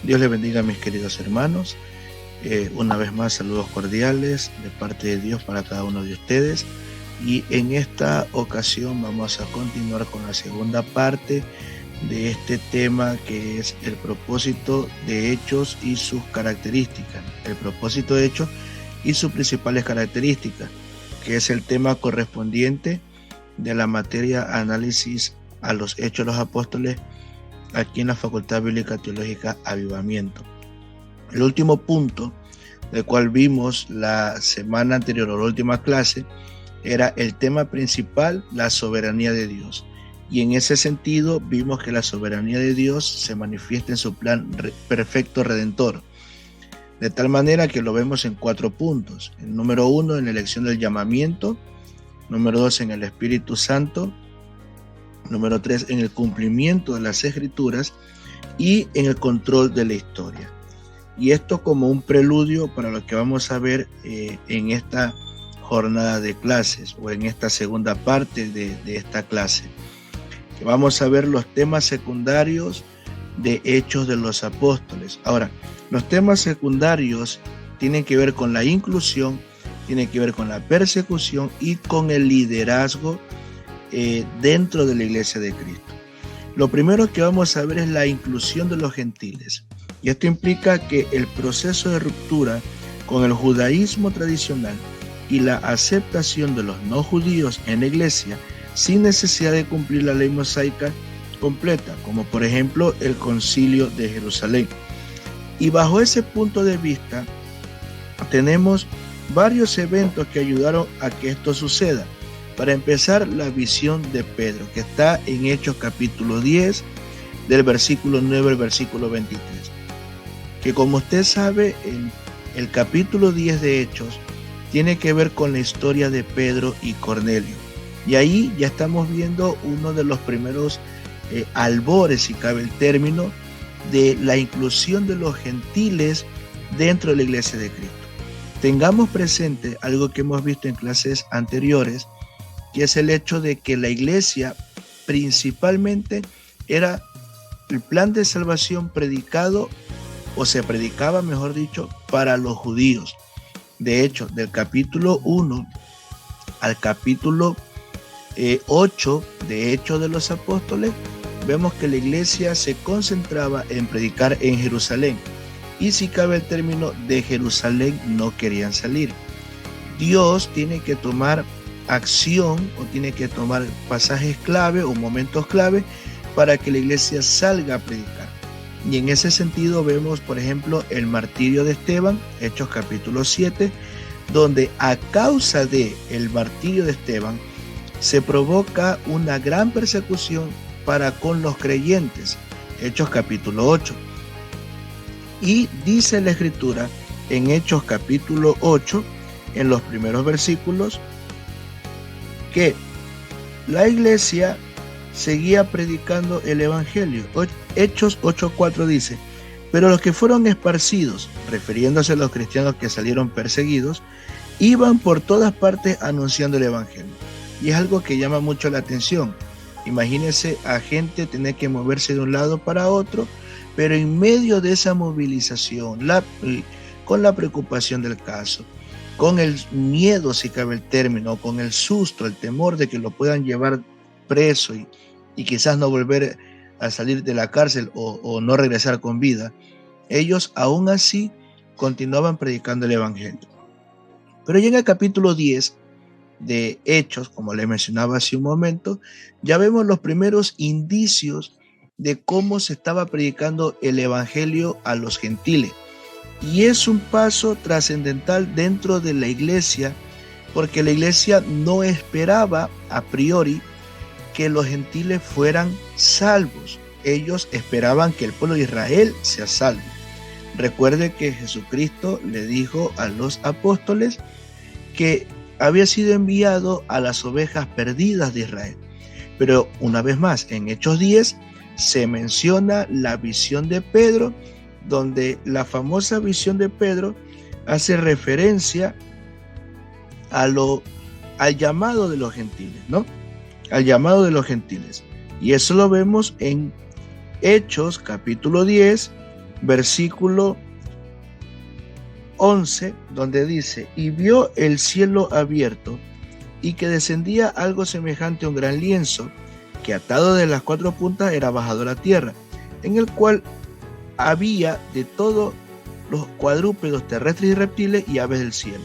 Dios les bendiga, mis queridos hermanos. Una vez más, saludos cordiales de parte de Dios para cada uno de ustedes. Y en esta ocasión vamos a continuar con la segunda parte de este tema, que es el propósito de Hechos y sus características. El propósito de Hechos y sus principales características, que es el tema correspondiente de la materia análisis a los Hechos de los Apóstoles aquí en la Facultad Bíblica Teológica Avivamiento. El último punto del cual vimos la semana anterior o la última clase era el tema principal, la soberanía de Dios. Y en ese sentido vimos que la soberanía de Dios se manifiesta en su plan perfecto redentor, de tal manera que lo vemos en 4 puntos. El número 1, en la elección del llamamiento. Número 2, en el Espíritu Santo. Número 3, en el cumplimiento de las Escrituras y en el control de la historia. Y esto como un preludio para lo que vamos a ver en esta jornada de clases o en esta segunda parte de esta clase. Que vamos a ver los temas secundarios de Hechos de los Apóstoles. Ahora, los temas secundarios tienen que ver con la inclusión, tienen que ver con la persecución y con el liderazgo dentro de la iglesia de Cristo. Lo primero que vamos a ver es la inclusión de los gentiles. Y esto implica que el proceso de ruptura con el judaísmo tradicional y la aceptación de los no judíos en la iglesia sin necesidad de cumplir la ley mosaica completa, como por ejemplo el Concilio de Jerusalén. Y bajo ese punto de vista tenemos varios eventos que ayudaron a que esto suceda. Para empezar, la visión de Pedro, que está en Hechos capítulo 10, del versículo 9 al versículo 23. Que como usted sabe, el capítulo 10 de Hechos tiene que ver con la historia de Pedro y Cornelio. Y ahí ya estamos viendo uno de los primeros albores, si cabe el término, de la inclusión de los gentiles dentro de la iglesia de Cristo. Tengamos presente algo que hemos visto en clases anteriores, que es el hecho de que la iglesia principalmente era el plan de salvación predicado, o se predicaba, mejor dicho, para los judíos. De hecho, del capítulo 1 al capítulo 8 de Hechos de los Apóstoles, vemos que la iglesia se concentraba en predicar en Jerusalén. Y si cabe el término, de Jerusalén no querían salir. Dios tiene que tomar acción o tiene que tomar pasajes clave o momentos clave para que la iglesia salga a predicar. Y en ese sentido vemos, por ejemplo, el martirio de Esteban, Hechos capítulo 7, donde a causa de el martirio de Esteban se provoca una gran persecución para con los creyentes, Hechos capítulo 8. Y dice la Escritura en Hechos capítulo 8, en los primeros versículos, que la iglesia seguía predicando el evangelio. Hechos 8:4 dice: pero los que fueron esparcidos, refiriéndose a los cristianos que salieron perseguidos, iban por todas partes anunciando el evangelio. Y es algo que llama mucho la atención. Imagínense a gente tener que moverse de un lado para otro, pero en medio de esa movilización, con la preocupación del caso, con el miedo, si cabe el término, con el susto, el temor de que lo puedan llevar preso y quizás no volver a salir de la cárcel o no regresar con vida, ellos aún así continuaban predicando el evangelio. Pero ya en el capítulo 10 de Hechos, como le mencionaba hace un momento, ya vemos los primeros indicios de cómo se estaba predicando el evangelio a los gentiles. Y es un paso trascendental dentro de la iglesia, porque la iglesia no esperaba a priori que los gentiles fueran salvos. Ellos esperaban que el pueblo de Israel sea salvo. Recuerde que Jesucristo le dijo a los apóstoles que había sido enviado a las ovejas perdidas de Israel. Pero una vez más, en Hechos 10 se menciona la visión de Pedro, donde la famosa visión de Pedro hace referencia al llamado de los gentiles, ¿no? Al llamado de los gentiles. Y eso lo vemos en Hechos capítulo 10, versículo 11, donde dice: y vio el cielo abierto, y que descendía algo semejante a un gran lienzo, que atado de las 4 puntas era bajado a la tierra, en el cual había de todos los cuadrúpedos terrestres y reptiles y aves del cielo.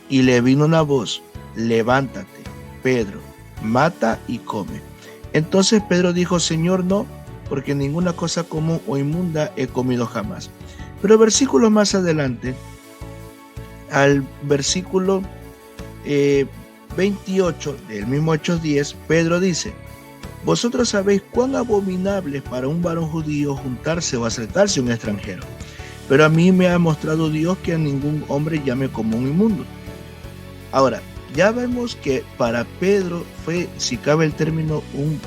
Y le vino una voz: levántate, Pedro, mata y come. Entonces Pedro dijo: Señor, no, porque ninguna cosa común o inmunda he comido jamás. Pero versículos más adelante, al versículo 28 del mismo Hechos 10, Pedro dice: vosotros sabéis cuán abominable es para un varón judío juntarse o acercarse a un extranjero, pero a mí me ha mostrado Dios que a ningún hombre llame como un inmundo. Ahora, ya vemos que para Pedro fue, si cabe el término, un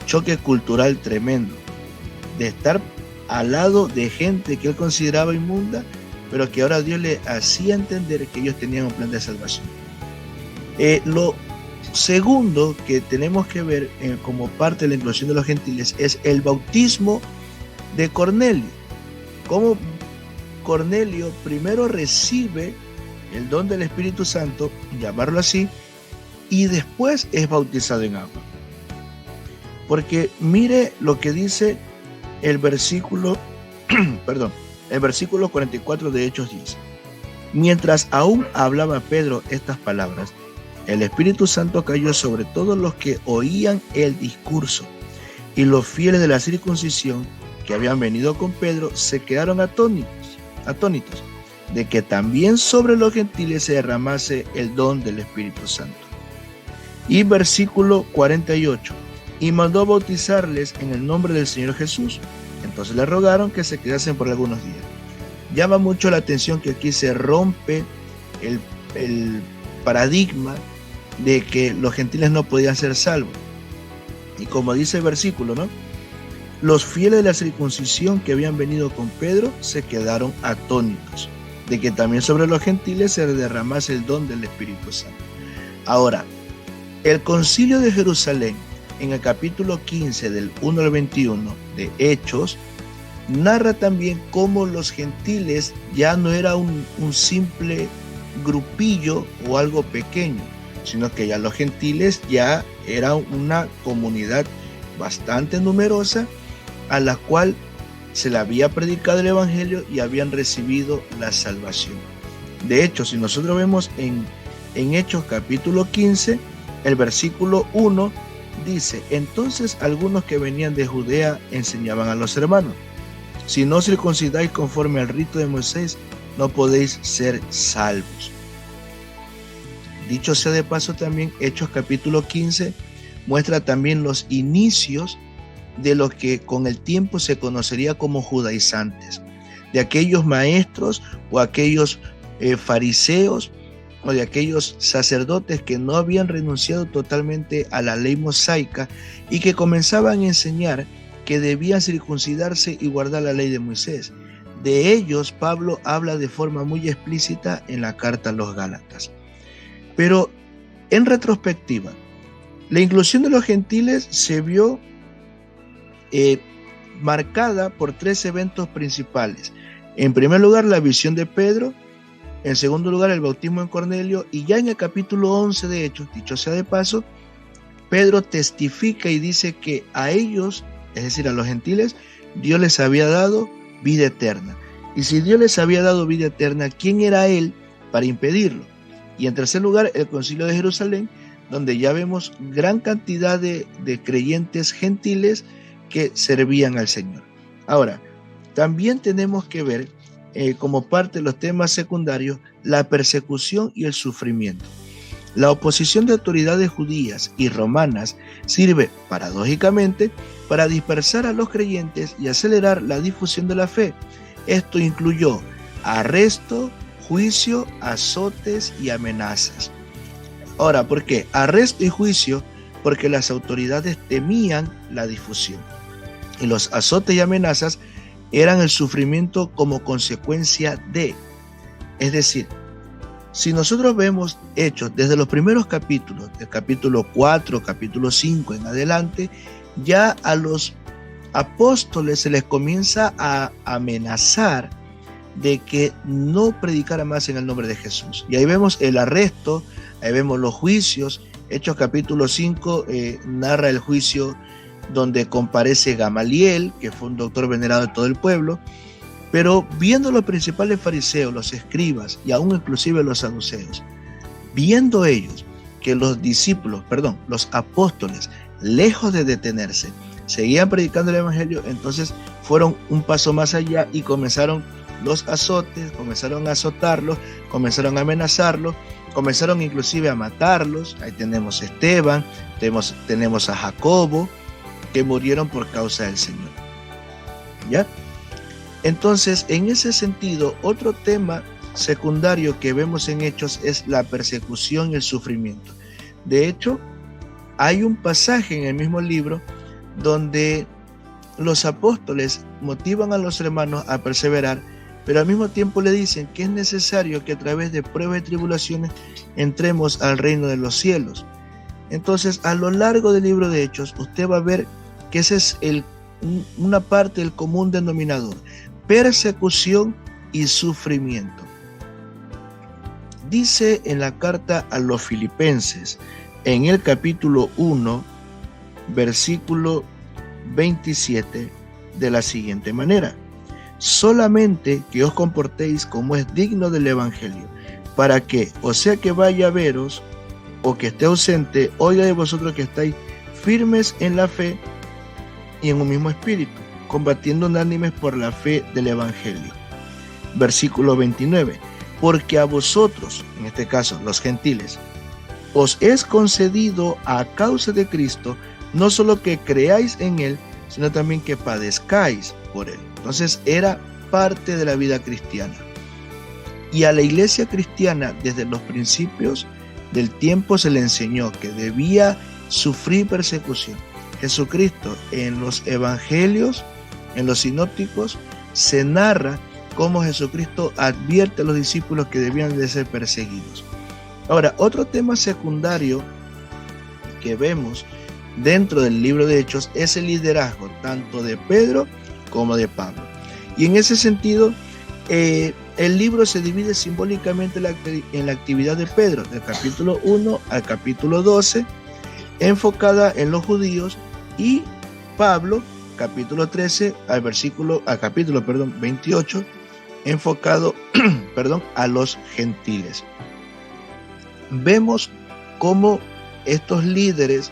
choque cultural tremendo, de estar al lado de gente que él consideraba inmunda, pero que ahora Dios le hacía entender que ellos tenían un plan de salvación. Lo segundo que tenemos que ver como parte de la inclusión de los gentiles es el bautismo de Cornelio. Cómo Cornelio primero recibe el don del Espíritu Santo, llamarlo así, y después es bautizado en agua. Porque mire lo que dice el versículo, el versículo 44 de Hechos 10. Mientras aún hablaba Pedro estas palabras, el Espíritu Santo cayó sobre todos los que oían el discurso, y los fieles de la circuncisión que habían venido con Pedro se quedaron atónitos de que también sobre los gentiles se derramase el don del Espíritu Santo. Y versículo 48, y mandó bautizarles en el nombre del Señor Jesús. Entonces le rogaron que se quedasen por algunos días. Llama mucho la atención que aquí se rompe el paradigma de que los gentiles no podían ser salvos. Y como dice el versículo, ¿no? Los fieles de la circuncisión que habían venido con Pedro se quedaron atónitos de que también sobre los gentiles se derramase el don del Espíritu Santo. Ahora, el Concilio de Jerusalén, en el capítulo 15 del 1 al 21 de Hechos, narra también cómo los gentiles ya no era un simple grupillo o algo pequeño, sino que ya los gentiles ya era una comunidad bastante numerosa a la cual se le había predicado el Evangelio y habían recibido la salvación. De hecho, si nosotros vemos en Hechos capítulo 15, el versículo 1 dice: entonces algunos que venían de Judea enseñaban a los hermanos: si no circuncidáis conforme al rito de Moisés, no podéis ser salvos. Dicho sea de paso, también Hechos capítulo 15 muestra también los inicios de lo que con el tiempo se conocería como judaizantes, de aquellos maestros o aquellos fariseos o de aquellos sacerdotes que no habían renunciado totalmente a la ley mosaica y que comenzaban a enseñar que debían circuncidarse y guardar la ley de Moisés. De ellos Pablo habla de forma muy explícita en la carta a los Gálatas. Pero en retrospectiva, la inclusión de los gentiles se vio marcada por 3 eventos principales. En primer lugar, la visión de Pedro. En segundo lugar, el bautismo en Cornelio. Y ya en el capítulo 11 de Hechos, dicho sea de paso, Pedro testifica y dice que a ellos, es decir, a los gentiles, Dios les había dado vida eterna. Y si Dios les había dado vida eterna, ¿quién era él para impedirlo? Y en tercer lugar, el Concilio de Jerusalén, donde ya vemos gran cantidad de creyentes gentiles que servían al Señor. Ahora, también tenemos que ver como parte de los temas secundarios la persecución y el sufrimiento. La oposición de autoridades judías y romanas sirve, paradójicamente, para dispersar a los creyentes y acelerar la difusión de la fe. Esto incluyó arresto, juicio, azotes y amenazas. Ahora, ¿por qué? Arresto y juicio, porque las autoridades temían la difusión. Y los azotes y amenazas eran el sufrimiento como consecuencia de. Es decir, si nosotros vemos Hechos desde los primeros capítulos, del capítulo 4, capítulo 5 en adelante, ya a los apóstoles se les comienza a amenazar de que no predicara más en el nombre de Jesús. Y ahí vemos el arresto, ahí vemos los juicios. Hechos capítulo 5 narra el juicio donde comparece Gamaliel, que fue un doctor venerado de todo el pueblo, pero viendo los principales fariseos, los escribas y aún inclusive los saduceos, viendo ellos que los apóstoles, lejos de detenerse, seguían predicando el evangelio, entonces fueron un paso más allá y comenzaron los azotes, comenzaron a azotarlos, comenzaron a amenazarlos, comenzaron inclusive a matarlos. Ahí tenemos a Esteban, tenemos a Jacobo, que murieron por causa del Señor. ¿Ya? Entonces, en ese sentido, otro tema secundario que vemos en Hechos es la persecución y el sufrimiento. De hecho, hay un pasaje en el mismo libro donde los apóstoles motivan a los hermanos a perseverar, pero al mismo tiempo le dicen que es necesario que a través de pruebas y tribulaciones entremos al reino de los cielos. Entonces, a lo largo del libro de Hechos, usted va a ver que esa es una parte del común denominador: persecución y sufrimiento. Dice en la carta a los Filipenses, en el capítulo 1, versículo 27, de la siguiente manera: solamente que os comportéis como es digno del evangelio, para que, o sea que vaya a veros o que esté ausente, oiga de vosotros que estáis firmes en la fe y en un mismo espíritu, combatiendo unánimes por la fe del evangelio. Versículo 29: porque a vosotros, en este caso los gentiles, os es concedido a causa de Cristo no solo que creáis en él, sino también que padezcáis por él. Entonces era parte de la vida cristiana. Y a la iglesia cristiana desde los principios del tiempo se le enseñó que debía sufrir persecución. Jesucristo en los evangelios, en los sinópticos, se narra cómo Jesucristo advierte a los discípulos que debían de ser perseguidos. Ahora, otro tema secundario que vemos dentro del libro de Hechos es el liderazgo tanto de Pedro como de Pablo. Y en ese sentido, el libro se divide simbólicamente en la actividad de Pedro, del capítulo 1 al capítulo 12, enfocada en los judíos, y Pablo, capítulo 13 al capítulo 28, enfocado a los gentiles. Vemos cómo estos líderes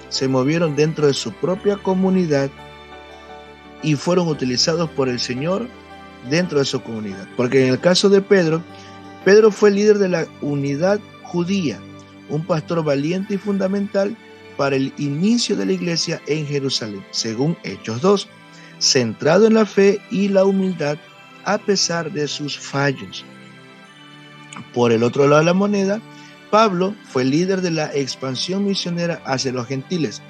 se movieron dentro de su propia comunidad y fueron utilizados por el Señor dentro de su comunidad. Porque en el caso de Pedro fue líder de la unidad judía, un pastor valiente y fundamental para el inicio de la iglesia en Jerusalén, según Hechos 2, centrado en la fe y la humildad a pesar de sus fallos. Por el otro lado de la moneda, Pablo fue líder de la expansión misionera hacia los gentiles,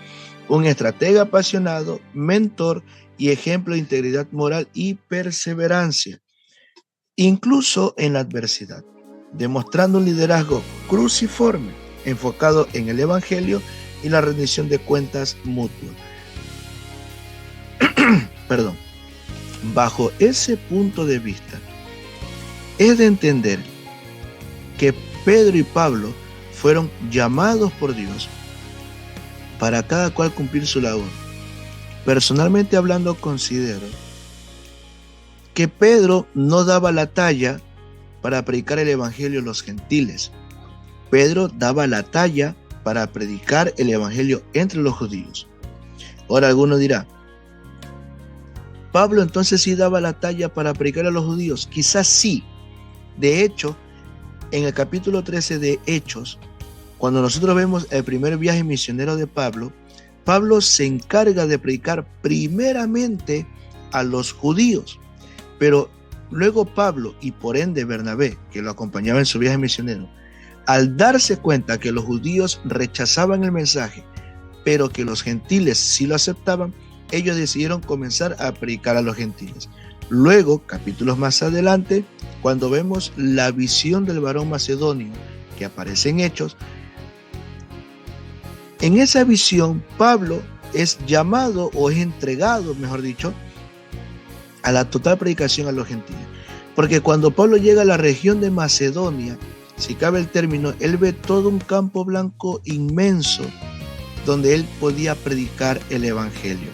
un estratega apasionado, mentor y ejemplo de integridad moral y perseverancia, incluso en la adversidad, demostrando un liderazgo cruciforme, enfocado en el evangelio y la rendición de cuentas mutua. Bajo ese punto de vista, es de entender que Pedro y Pablo fueron llamados por Dios para cada cual cumplir su labor. Personalmente hablando, considero que Pedro no daba la talla para predicar el evangelio a los gentiles. Pedro daba la talla para predicar el evangelio entre los judíos. Ahora alguno dirá: Pablo entonces sí daba la talla para predicar a los judíos. Quizás sí. De hecho, en el capítulo 13 de Hechos, cuando nosotros vemos el primer viaje misionero de Pablo, Pablo se encarga de predicar primeramente a los judíos, pero luego Pablo y por ende Bernabé, que lo acompañaba en su viaje misionero, al darse cuenta que los judíos rechazaban el mensaje, pero que los gentiles sí lo aceptaban, ellos decidieron comenzar a predicar a los gentiles. Luego, capítulos más adelante, cuando vemos la visión del varón macedonio que aparece en Hechos, en esa visión Pablo es llamado o es entregado, mejor dicho, a la total predicación a los gentiles. Porque cuando Pablo llega a la región de Macedonia, si cabe el término, él ve todo un campo blanco inmenso donde él podía predicar el evangelio.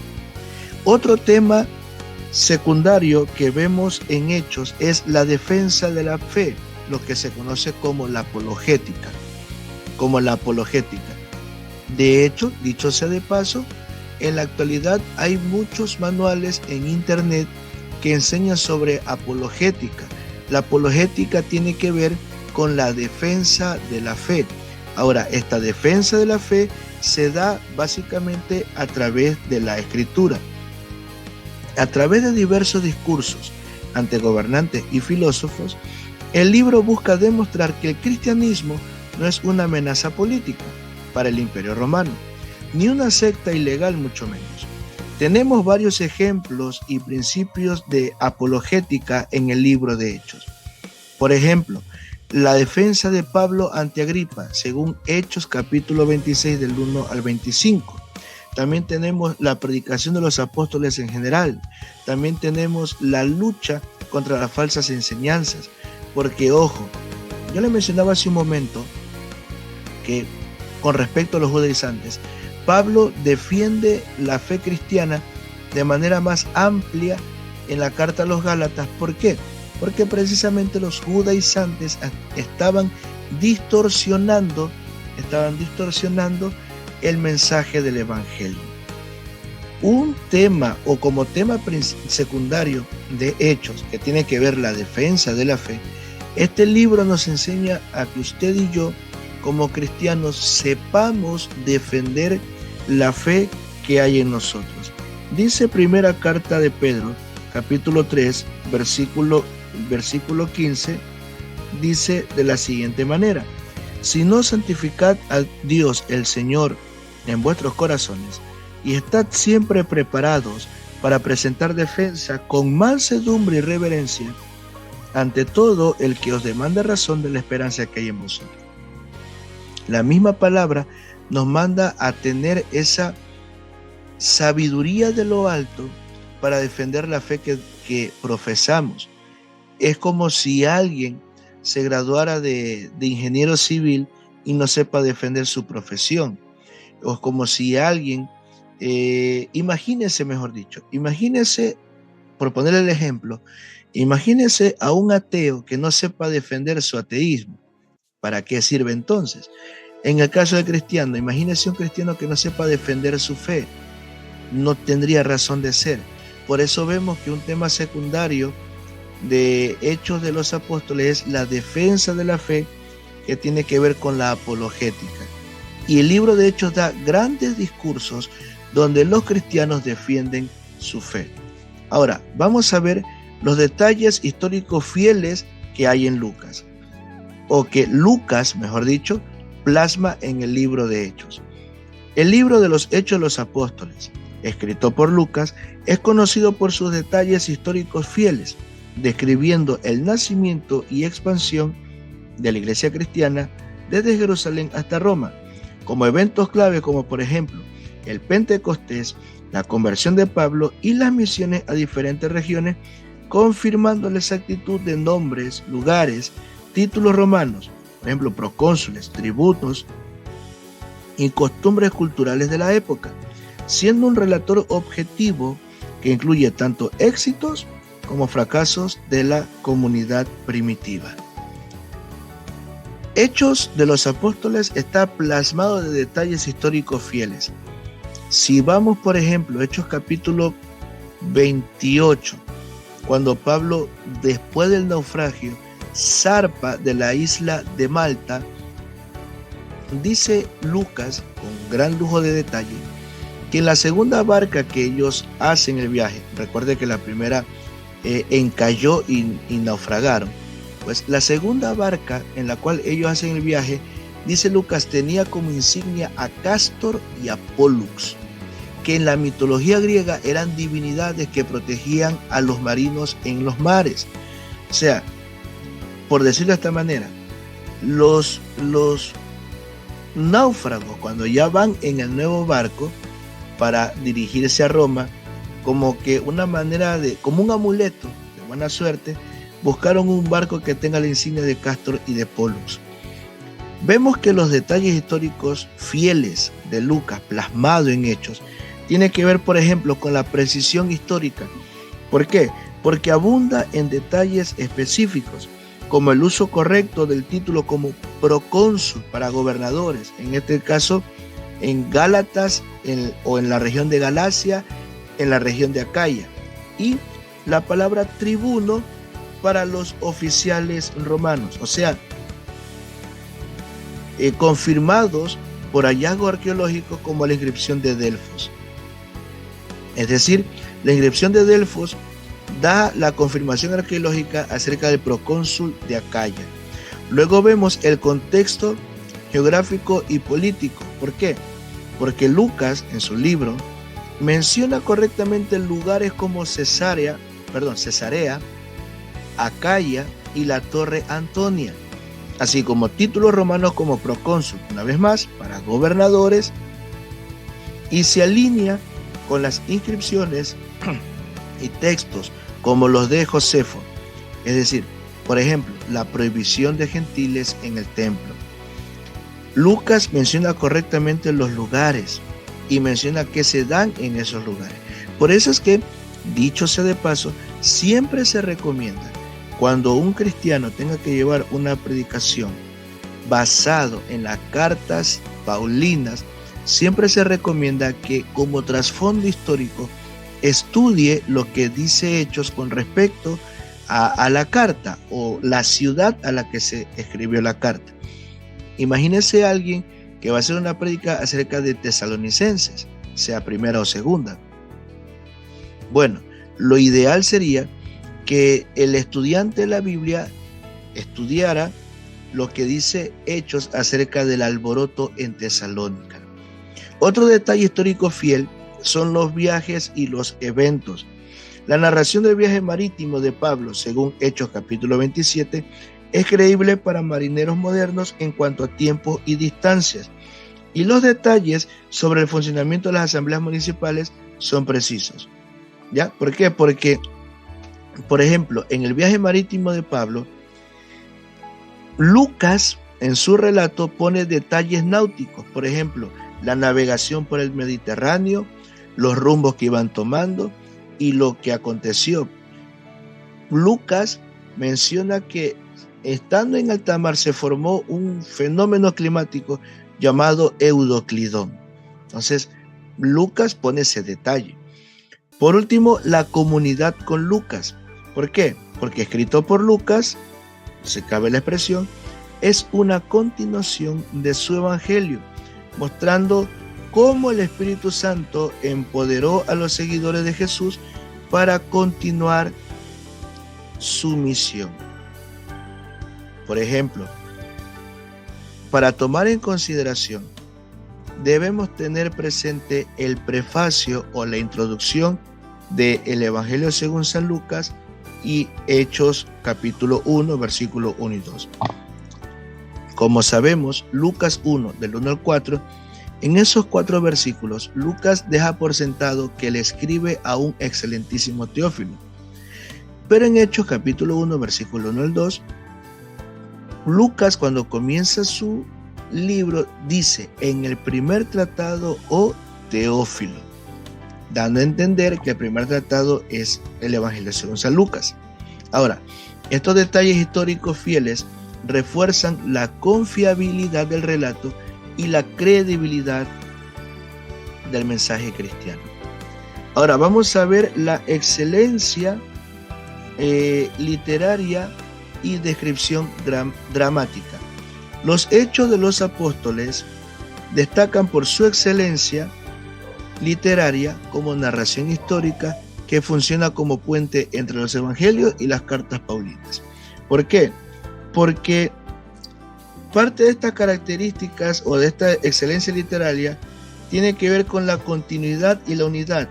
Otro tema secundario que vemos en Hechos es la defensa de la fe, lo que se conoce como la apologética. De hecho, dicho sea de paso, en la actualidad hay muchos manuales en internet que enseñan sobre apologética. La apologética tiene que ver con la defensa de la fe. Ahora, esta defensa de la fe se da básicamente a través de la escritura. A través de diversos discursos ante gobernantes y filósofos, el libro busca demostrar que el cristianismo no es una amenaza política para el Imperio Romano, ni una secta ilegal mucho menos. Tenemos varios ejemplos y principios de apologética en el libro de Hechos. Por ejemplo, la defensa de Pablo ante Agripa, según Hechos capítulo 26 del 1 al 25. También tenemos la predicación de los apóstoles en general. También tenemos la lucha contra las falsas enseñanzas. Porque, ojo, yo le mencionaba hace un momento que con respecto a los judaizantes, Pablo defiende la fe cristiana de manera más amplia en la carta a los Gálatas. ¿Por qué? Porque precisamente los judaizantes estaban distorsionando el mensaje del evangelio. Un tema o como tema secundario de Hechos que tiene que ver la defensa de la fe, este libro nos enseña a que usted y yo como cristianos sepamos defender la fe que hay en nosotros. Dice primera carta de Pedro, capítulo 3, versículo 15, dice de la siguiente manera: si no, santificad a Dios el Señor en vuestros corazones y estad siempre preparados para presentar defensa con mansedumbre y reverencia ante todo el que os demanda razón de la esperanza que hay en vosotros. La misma palabra nos manda a tener esa sabiduría de lo alto para defender la fe que profesamos. Es como si alguien se graduara de ingeniero civil y no sepa defender su profesión. O como si alguien, imagínese, por ponerle el ejemplo, imagínese a un ateo que no sepa defender su ateísmo. ¿Para qué sirve entonces? En el caso del cristiano, imagínese un cristiano que no sepa defender su fe. No tendría razón de ser. Por eso vemos que un tema secundario de Hechos de los Apóstoles es la defensa de la fe, que tiene que ver con la apologética. Y el libro de Hechos da grandes discursos donde los cristianos defienden su fe. Ahora, vamos a ver los detalles históricos fieles que hay en Lucas, o que Lucas, mejor dicho, plasma en el libro de Hechos. El libro de los Hechos de los Apóstoles, escrito por Lucas, es conocido por sus detalles históricos fieles, describiendo el nacimiento y expansión de la iglesia cristiana desde Jerusalén hasta Roma, como eventos clave como por ejemplo el Pentecostés, la conversión de Pablo y las misiones a diferentes regiones, confirmando la exactitud de nombres, lugares, títulos romanos, por ejemplo procónsules, tributos y costumbres culturales de la época, siendo un relator objetivo que incluye tanto éxitos como fracasos de la comunidad primitiva. Hechos de los Apóstoles está plasmado de detalles históricos fieles. Si vamos, por ejemplo, Hechos capítulo 28, cuando Pablo, después del naufragio, zarpa de la isla de Malta, dice Lucas, con gran lujo de detalle, que en la segunda barca que ellos hacen el viaje, recuerde que la primera encalló y naufragaron, pues la segunda barca en la cual ellos hacen el viaje, dice Lucas, tenía como insignia a Cástor y a Pólux, que en la mitología griega eran divinidades que protegían a los marinos en los mares. O sea, por decirlo de esta manera, los náufragos, cuando ya van en el nuevo barco, para dirigirse a Roma, como que una manera como un amuleto de buena suerte, buscaron un barco que tenga la insignia de Cástor y de Pólux. Vemos que los detalles históricos fieles de Lucas, plasmado en hechos, tiene que ver, por ejemplo, con la precisión histórica. ¿Por qué? Porque abunda en detalles específicos, como el uso correcto del título como procónsul para gobernadores, en este caso en Gálatas o en la región de Galacia, en la región de Acaya, y la palabra tribuno para los oficiales romanos, o sea, confirmados por hallazgos arqueológicos como la inscripción de Delfos. Es decir, la inscripción de Delfos da la confirmación arqueológica acerca del procónsul de Acaya. Luego vemos el contexto geográfico y político. ¿Por qué? Porque Lucas, en su libro, menciona correctamente lugares como Cesarea, Acaya y la Torre Antonia, así como títulos romanos como procónsul, una vez más, para gobernadores, y se alinea con las inscripciones y textos como los de Josefo, es decir, por ejemplo, la prohibición de gentiles en el templo. Lucas menciona correctamente los lugares y menciona que se dan en esos lugares. Por eso es que, dicho sea de paso, siempre se recomienda, cuando un cristiano tenga que llevar una predicación basado en las cartas paulinas, siempre se recomienda que como trasfondo histórico estudie lo que dice Hechos con respecto a la carta o la ciudad a la que se escribió la carta. Imagínese a alguien que va a hacer una prédica acerca de Tesalonicenses, sea primera o segunda. Bueno, lo ideal sería que el estudiante de la Biblia estudiara lo que dice Hechos acerca del alboroto en Tesalónica. Otro detalle histórico fiel son los viajes y los eventos. La narración del viaje marítimo de Pablo, según Hechos capítulo 27, es creíble para marineros modernos en cuanto a tiempo y distancias. Y los detalles sobre el funcionamiento de las asambleas municipales son precisos. ¿Ya? ¿Por qué? Porque, por ejemplo, en el viaje marítimo de Pablo, Lucas en su relato pone detalles náuticos, por ejemplo, la navegación por el Mediterráneo, los rumbos que iban tomando y lo que aconteció. Lucas menciona que estando en alta mar se formó un fenómeno climático llamado Eudoclidón. Entonces, Lucas pone ese detalle. Por último, la comunidad con Lucas. ¿Por qué? Porque escrito por Lucas, se cabe la expresión, es una continuación de su evangelio, mostrando cómo el Espíritu Santo empoderó a los seguidores de Jesús para continuar su misión. Por ejemplo, para tomar en consideración, debemos tener presente el prefacio o la introducción del Evangelio según San Lucas y Hechos capítulo 1, versículo 1 y 2. Como sabemos, Lucas 1, del 1 al 4, en esos 4 versículos, Lucas deja por sentado que le escribe a un excelentísimo Teófilo. Pero en Hechos capítulo 1, versículo 1 al 2, Lucas, cuando comienza su libro, dice, en el primer tratado, oh Teófilo, dando a entender que el primer tratado es el Evangelio según San Lucas. Ahora, estos detalles históricos fieles refuerzan la confiabilidad del relato y la credibilidad del mensaje cristiano. Ahora vamos a ver la excelencia literaria y descripción dramática. Los Hechos de los Apóstoles destacan por su excelencia literaria como narración histórica que funciona como puente entre los evangelios y las cartas paulinas. ¿Por qué? Porque parte de estas características o de esta excelencia literaria tiene que ver con la continuidad y la unidad,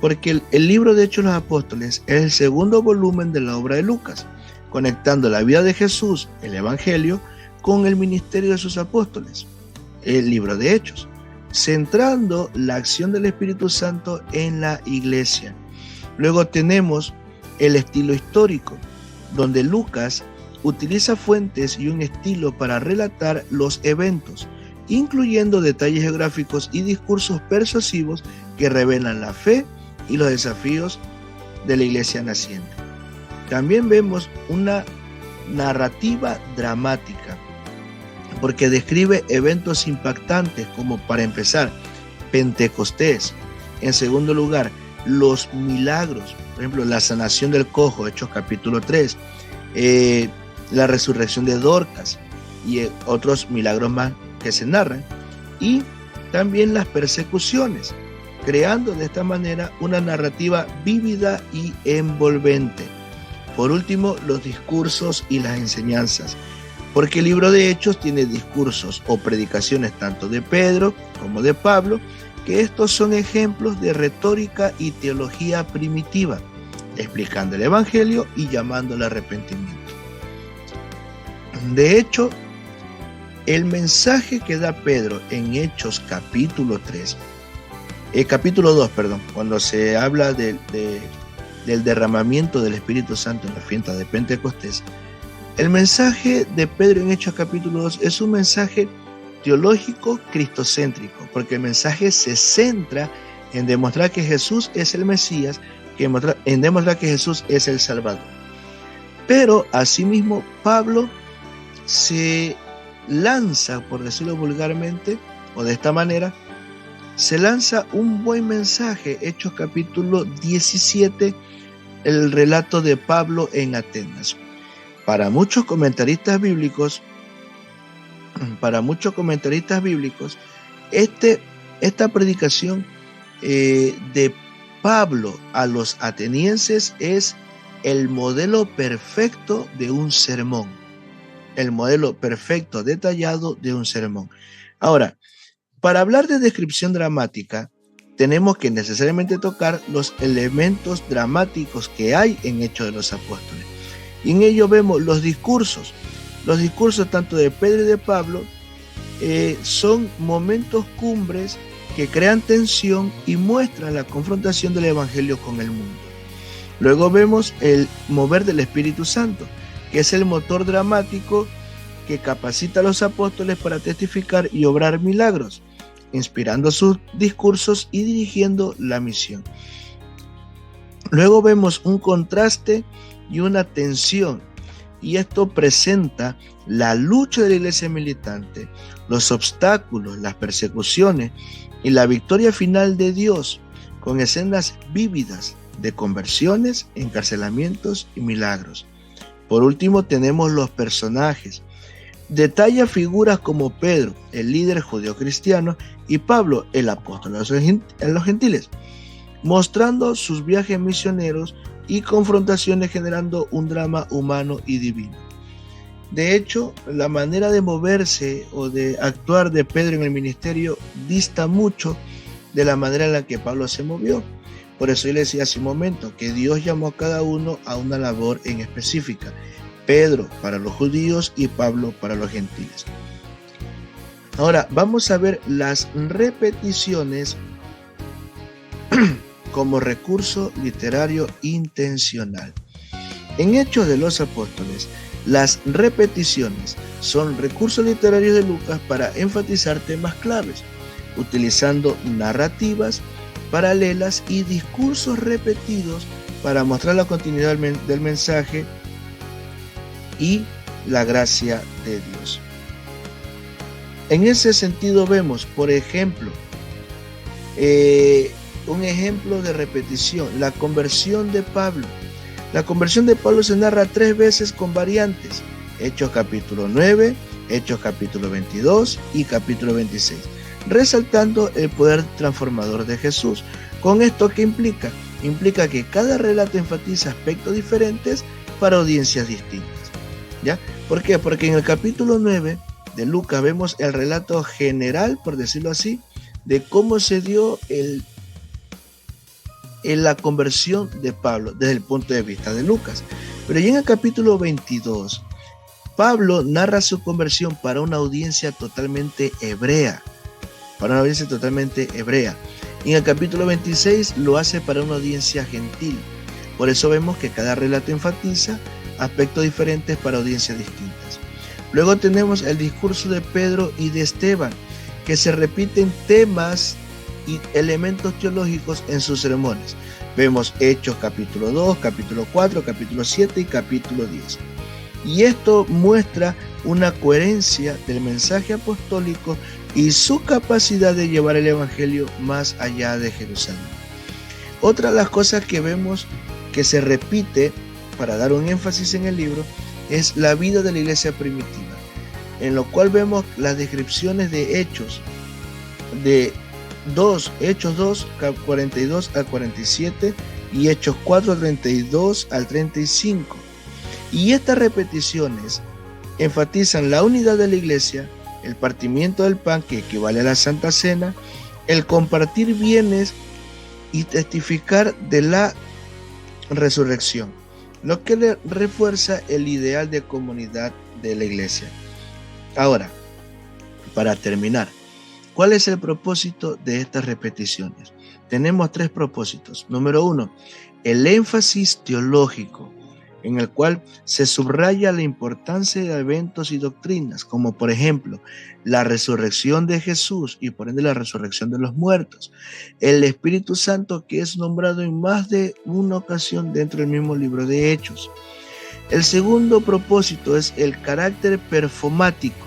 porque el libro de Hechos de los Apóstoles es el segundo volumen de la obra de Lucas, conectando la vida de Jesús, el Evangelio, con el ministerio de sus apóstoles, el libro de Hechos. centrando la acción del Espíritu Santo en la iglesia. Luego tenemos el estilo histórico, donde Lucas utiliza fuentes y un estilo para relatar los eventos, incluyendo detalles geográficos y discursos persuasivos que revelan la fe y los desafíos de la iglesia naciente. También vemos una narrativa dramática, porque describe eventos impactantes como, para empezar, Pentecostés. En segundo lugar, los milagros, por ejemplo, la sanación del cojo, Hechos capítulo 3, la resurrección de Dorcas y otros milagros más que se narran, y también las persecuciones, creando de esta manera una narrativa vívida y envolvente. Por último, los discursos y las enseñanzas, porque el libro de Hechos tiene discursos o predicaciones tanto de Pedro como de Pablo, que estos son ejemplos de retórica y teología primitiva, explicando el evangelio y llamando al arrepentimiento. De hecho, el mensaje que da Pedro en Hechos capítulo 2, cuando se habla del derramamiento del Espíritu Santo en la fiesta de Pentecostés, el mensaje de Pedro en Hechos capítulo 2 es un mensaje teológico cristocéntrico, porque el mensaje se centra en demostrar que Jesús es el Mesías, en demostrar que Jesús es el Salvador. Pero asimismo Pablo se lanza, por decirlo vulgarmente, o de esta manera, se lanza un buen mensaje. Hechos capítulo 17, el relato de Pablo en Atenas. Para muchos comentaristas bíblicos, esta predicación de Pablo a los atenienses es el modelo perfecto de un sermón, el modelo perfecto detallado de un sermón. Ahora, para hablar de descripción dramática, tenemos que necesariamente tocar los elementos dramáticos que hay en Hechos de los Apóstoles. Y en ello vemos los discursos. Los discursos tanto de Pedro y de Pablo son momentos cumbres que crean tensión y muestran la confrontación del Evangelio con el mundo. Luego vemos el mover del Espíritu Santo, que es el motor dramático que capacita a los apóstoles para testificar y obrar milagros, inspirando sus discursos y dirigiendo la misión. Luego vemos un contraste y una tensión, y esto presenta la lucha de la iglesia militante, los obstáculos, las persecuciones y la victoria final de Dios, con escenas vívidas de conversiones, encarcelamientos y milagros. Por último, tenemos los personajes. Detalla figuras como Pedro, el líder judío-cristiano, y Pablo, el apóstol a los gentiles, mostrando sus viajes misioneros y confrontaciones, generando un drama humano y divino. De hecho, la manera de moverse o de actuar de Pedro en el ministerio dista mucho de la manera en la que Pablo se movió. Por eso yo le decía hace un momento que Dios llamó a cada uno a una labor en específica. Pedro para los judíos y Pablo para los gentiles. Ahora vamos a ver las repeticiones como recurso literario intencional. En Hechos de los Apóstoles, las repeticiones son recursos literarios de Lucas para enfatizar temas claves, utilizando narrativas paralelas y discursos repetidos para mostrar la continuidad del mensaje y la gracia de Dios. En ese sentido vemos, por ejemplo, un ejemplo de repetición, la conversión de Pablo. La conversión de Pablo se narra 3 veces con variantes: Hechos capítulo 9, Hechos capítulo 22 y capítulo 26, resaltando el poder transformador de Jesús. ¿Con esto qué implica? Implica que cada relato enfatiza aspectos diferentes para audiencias distintas. ¿Ya? ¿Por qué? Porque en el capítulo 9 de Lucas vemos el relato general, por decirlo así, de cómo se dio la conversión de Pablo desde el punto de vista de Lucas. Pero ya en el capítulo 22, Pablo narra su conversión para una audiencia totalmente hebrea, para una audiencia totalmente hebrea. Y en el capítulo 26 lo hace para una audiencia gentil. Por eso vemos que cada relato enfatiza aspectos diferentes para audiencias distintas. Luego tenemos el discurso de Pedro y de Esteban, que se repiten temas y elementos teológicos en sus sermones. Vemos Hechos capítulo 2, capítulo 4, capítulo 7 y capítulo 10. Y esto muestra una coherencia del mensaje apostólico y su capacidad de llevar el evangelio más allá de Jerusalén. Otra de las cosas que vemos que se repite para dar un énfasis en el libro es la vida de la iglesia primitiva, en lo cual vemos las descripciones de Hechos Hechos 2, 42 al 47 y Hechos 4, 32 al 35. Y estas repeticiones enfatizan la unidad de la iglesia, el partimiento del pan que equivale a la Santa Cena, el compartir bienes y testificar de la resurrección, lo que le refuerza el ideal de comunidad de la iglesia. Ahora, para terminar, ¿cuál es el propósito de estas repeticiones? Tenemos tres propósitos. Número 1, el énfasis teológico, en el cual se subraya la importancia de eventos y doctrinas, como por ejemplo la resurrección de Jesús y por ende la resurrección de los muertos, el Espíritu Santo que es nombrado en más de una ocasión dentro del mismo libro de Hechos. El segundo propósito es el carácter performático.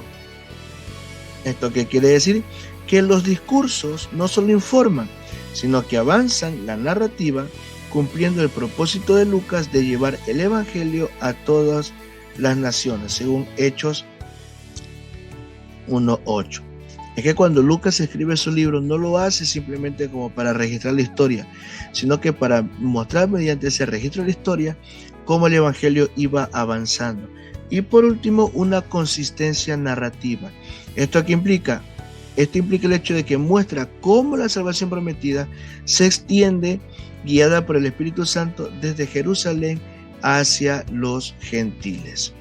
¿Esto qué quiere decir? Que los discursos no solo informan, sino que avanzan la narrativa, cumpliendo el propósito de Lucas de llevar el evangelio a todas las naciones, según Hechos 1:8. Es que cuando Lucas escribe su libro no lo hace simplemente como para registrar la historia, sino que para mostrar mediante ese registro de la historia cómo el evangelio iba avanzando. Y por último, una consistencia narrativa. ¿Esto qué implica? Esto implica el hecho de que muestra cómo la salvación prometida se extiende guiada por el Espíritu Santo desde Jerusalén hacia los gentiles.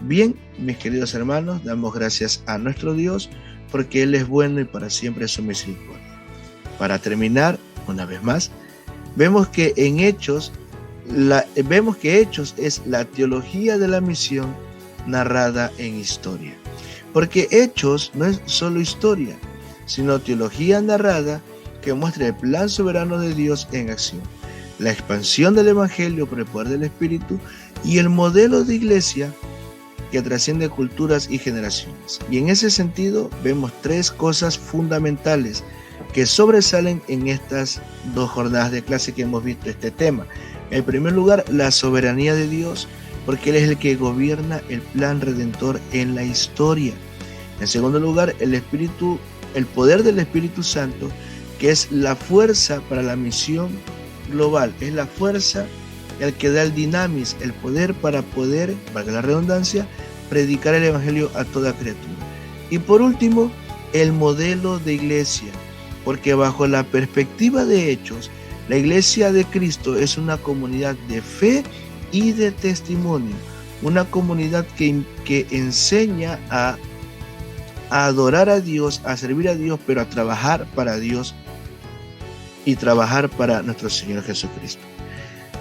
Bien, mis queridos hermanos, damos gracias a nuestro Dios porque Él es bueno y para siempre es su misericordia. Para terminar, una vez más, vemos que Hechos es la teología de la misión narrada en historia. Porque Hechos no es solo historia, sino teología narrada que muestra el plan soberano de Dios en acción, la expansión del evangelio por el poder del Espíritu y el modelo de iglesia que trasciende culturas y generaciones. Y en ese sentido vemos tres cosas fundamentales que sobresalen en estas dos jornadas de clase que hemos visto este tema. En primer lugar, la soberanía de Dios, porque Él es el que gobierna el plan redentor en la historia. En segundo lugar, el poder del Espíritu Santo, que es la fuerza para la misión global, es la fuerza el que da el dinamis, el poder para poder, valga la redundancia, predicar el evangelio a toda criatura. Y por último, el modelo de iglesia, porque bajo la perspectiva de Hechos, la iglesia de Cristo es una comunidad de fe y de testimonio, una comunidad que enseña a adorar a Dios, a servir a Dios, pero a trabajar para Dios y trabajar para nuestro Señor Jesucristo.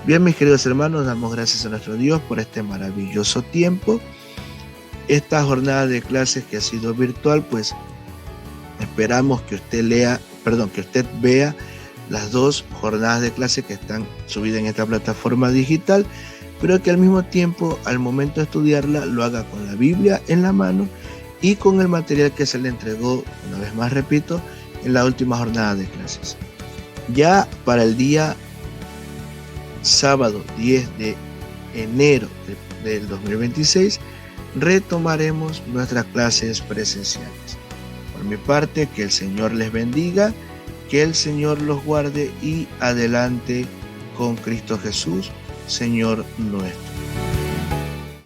Bien, mis queridos hermanos, damos gracias a nuestro Dios por este maravilloso tiempo. Esta jornada de clases que ha sido virtual, pues esperamos que usted vea las dos jornadas de clases que están subidas en esta plataforma digital, pero que al mismo tiempo, al momento de estudiarla, lo haga con la Biblia en la mano y con el material que se le entregó, una vez más repito, en la última jornada de clases. Ya para el día sábado 10 de enero del 2026 retomaremos nuestras clases presenciales. Por mi parte, que el Señor les bendiga, que el Señor los guarde y adelante con Cristo Jesús, Señor nuestro.